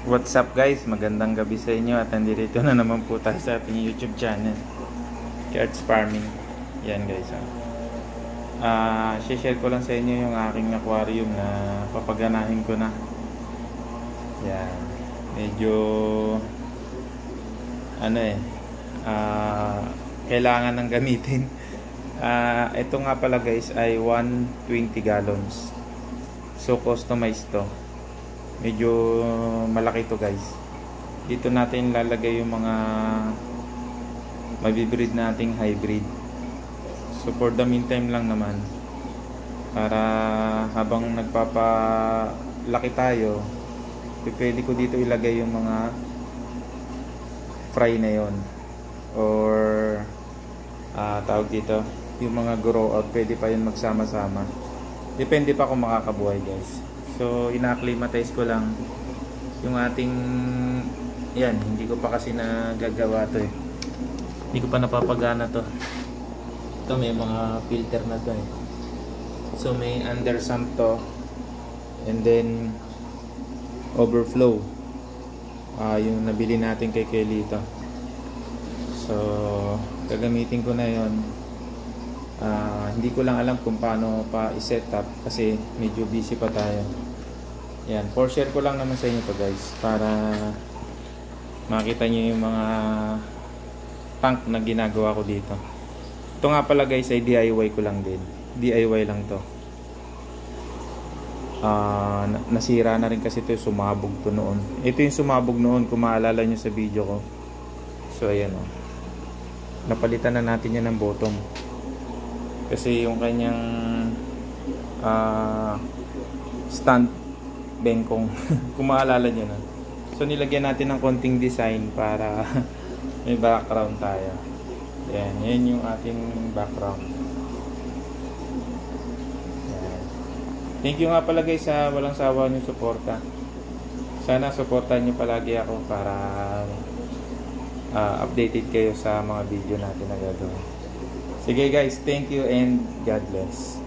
What's up guys, magandang gabi sa inyo at nandito na naman po tayo sa ating YouTube channel, Cards Farming. Yan guys, share ko lang sa inyo yung aking aquarium na papaganahin ko na. Yan, medyo kailangan ng gamitin. Ito nga pala guys ay 120 gallons, so customized to. Medyo malaki to guys. Dito natin lalagay yung mga mabibreed nating hybrid. So for the meantime lang naman, para habang nagpapalaki tayo, pwede ko dito ilagay yung mga fry na yon, or tawag dito yung mga grow out. Pwede pa yun magsama-sama, depende pa kung makakabuhay guys. So ina-acclimatize ko lang yung ating yan. Hindi ko pa kasi nagagawa to eh. Hindi ko pa napapagana to. Ito may mga filter na to eh. So may under sump to, and then overflow, yung nabili natin kay Kelly ito. So gagamitin ko na yon. Hindi ko lang alam kung paano pa i-set up kasi medyo busy pa tayo. Yan, for share ko lang naman sa inyo to guys, para makita nyo yung mga tank na ginagawa ko dito. Ito nga pala guys ay DIY ko lang din. DIY lang to. Nasira na rin kasi ito, sumabog to noon. Ito yung sumabog noon kung maalala nyo sa video ko. So ayan o. Napalitan na natin yan ng bottom. Kasi yung kanyang stand bengkong kung maalala nyo na. So nilagyan natin ng konting design para may background tayo. Yan yung ating background. Yan. Thank you nga pala guys sa walang sawa nyo suporta. Sana supportan nyo palagi ako para updated kayo sa mga video natin na gagawin. Sige guys, thank you and God bless.